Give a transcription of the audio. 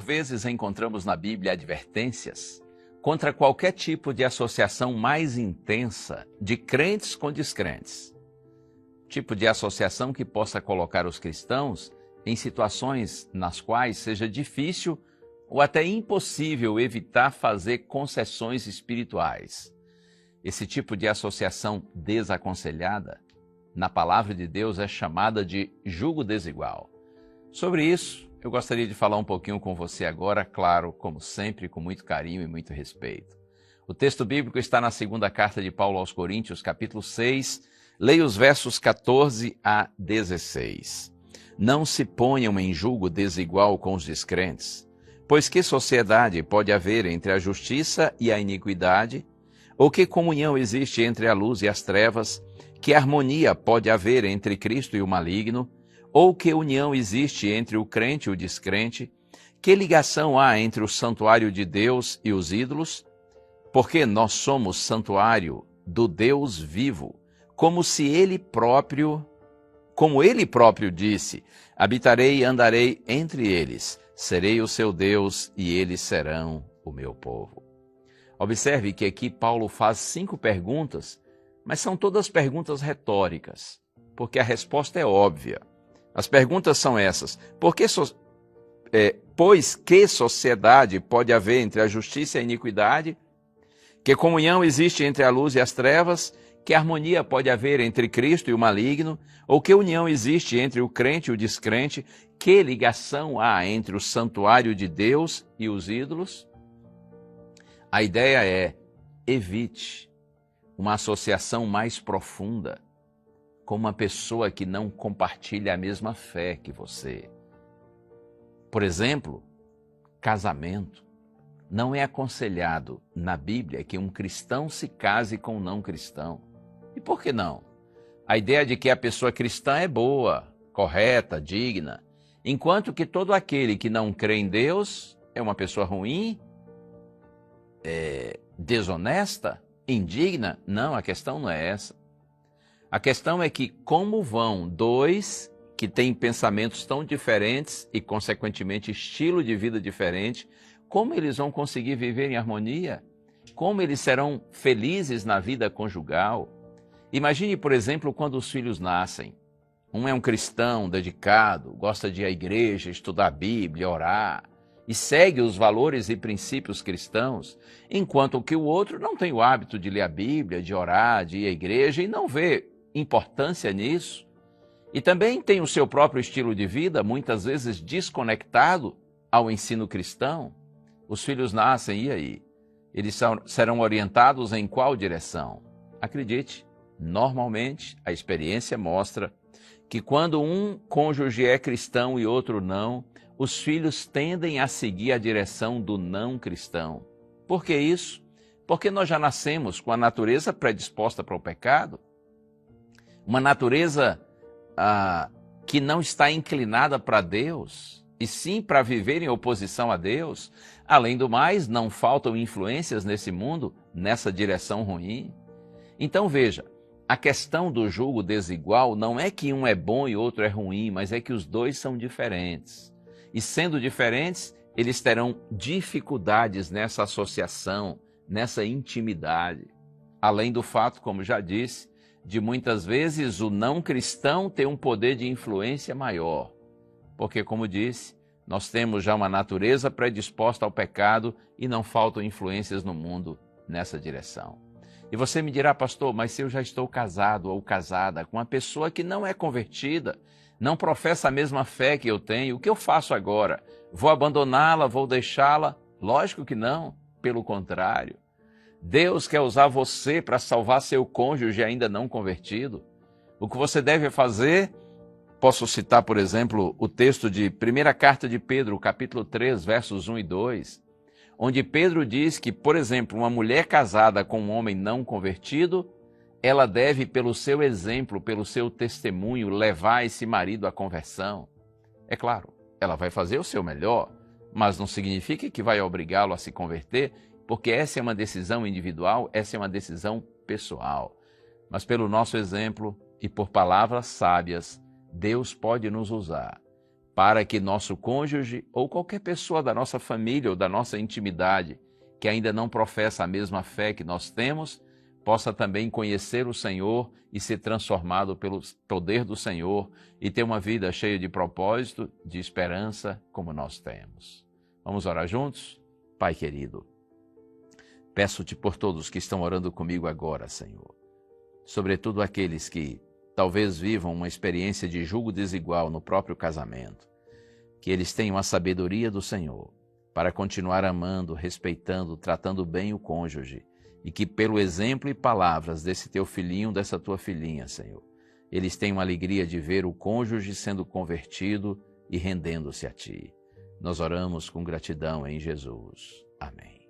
vezes encontramos na Bíblia advertências contra qualquer tipo de associação mais intensa de crentes com descrentes. Tipo de associação que possa colocar os cristãos em situações nas quais seja difícil ou até impossível evitar fazer concessões espirituais. Esse tipo de associação desaconselhada, na palavra de Deus, é chamada de jugo desigual. Sobre isso, eu gostaria de falar um pouquinho com você agora, claro, como sempre, com muito carinho e muito respeito. O texto bíblico está na segunda carta de Paulo aos Coríntios, capítulo 6, leia os versos 14 a 16. Não se ponham em julgo desigual com os descrentes, pois que sociedade pode haver entre a justiça e a iniquidade? Ou que comunhão existe entre a luz e as trevas? Que harmonia pode haver entre Cristo e o maligno? Ou que união existe entre o crente e o descrente? Que ligação há entre o santuário de Deus e os ídolos? Porque nós somos santuário do Deus vivo, como ele próprio disse: habitarei e andarei entre eles, serei o seu Deus e eles serão o meu povo. Observe que aqui Paulo faz 5 perguntas, mas são todas perguntas retóricas, porque a resposta é óbvia. As perguntas são essas: pois que sociedade pode haver entre a justiça e a iniquidade? Que comunhão existe entre a luz e as trevas? Que harmonia pode haver entre Cristo e o maligno? Ou que união existe entre o crente e o descrente? Que ligação há entre o santuário de Deus e os ídolos? A ideia é: evite uma associação mais profunda com uma pessoa que não compartilha a mesma fé que você. Por exemplo, casamento. Não é aconselhado na Bíblia que um cristão se case com um não cristão. E por que não? A ideia de que a pessoa cristã é boa, correta, digna, enquanto que todo aquele que não crê em Deus é uma pessoa ruim, desonesta, indigna. Não, a questão não é essa. A questão é que como vão dois que têm pensamentos tão diferentes e, consequentemente, estilo de vida diferente, como eles vão conseguir viver em harmonia? Como eles serão felizes na vida conjugal? Imagine, por exemplo, quando os filhos nascem. Um é um cristão dedicado, gosta de ir à igreja, estudar a Bíblia, orar, e segue os valores e princípios cristãos, enquanto que o outro não tem o hábito de ler a Bíblia, de orar, de ir à igreja e não vê importância nisso. E também tem o seu próprio estilo de vida, muitas vezes desconectado ao ensino cristão. Os filhos nascem, e aí? Eles serão orientados em qual direção? Acredite, normalmente a experiência mostra que quando um cônjuge é cristão e outro não, os filhos tendem a seguir a direção do não cristão. Por que isso? Porque nós já nascemos com a natureza predisposta para o pecado, uma natureza que não está inclinada para Deus, e sim para viver em oposição a Deus. Além do mais, não faltam influências nesse mundo, nessa direção ruim. Então veja, a questão do julgo desigual não é que um é bom e outro é ruim, mas é que os dois são diferentes. E sendo diferentes, eles terão dificuldades nessa associação, nessa intimidade. Além do fato, como já disse, de muitas vezes o não cristão ter um poder de influência maior. Porque, como disse, nós temos já uma natureza predisposta ao pecado e não faltam influências no mundo nessa direção. E você me dirá: pastor, mas se eu já estou casado ou casada com uma pessoa que não é convertida, não professa a mesma fé que eu tenho, o que eu faço agora? Vou abandoná-la, vou deixá-la? Lógico que não, pelo contrário. Deus quer usar você para salvar seu cônjuge ainda não convertido. O que você deve fazer, posso citar, por exemplo, o texto de 1ª Carta de Pedro, capítulo 3, versos 1 e 2, onde Pedro diz que, por exemplo, uma mulher casada com um homem não convertido, ela deve, pelo seu exemplo, pelo seu testemunho, levar esse marido à conversão. É claro, ela vai fazer o seu melhor, mas não significa que vai obrigá-lo a se converter, porque essa é uma decisão individual, essa é uma decisão pessoal. Mas pelo nosso exemplo e por palavras sábias, Deus pode nos usar para que nosso cônjuge ou qualquer pessoa da nossa família ou da nossa intimidade que ainda não professa a mesma fé que nós temos, possa também conhecer o Senhor e ser transformado pelo poder do Senhor e ter uma vida cheia de propósito, de esperança, como nós temos. Vamos orar juntos? Pai querido, peço-te por todos que estão orando comigo agora, Senhor, sobretudo aqueles que talvez vivam uma experiência de julgo desigual no próprio casamento, que eles tenham a sabedoria do Senhor para continuar amando, respeitando, tratando bem o cônjuge, e que pelo exemplo e palavras desse teu filhinho, dessa tua filhinha, Senhor, eles tenham a alegria de ver o cônjuge sendo convertido e rendendo-se a ti. Nós oramos com gratidão em Jesus. Amém.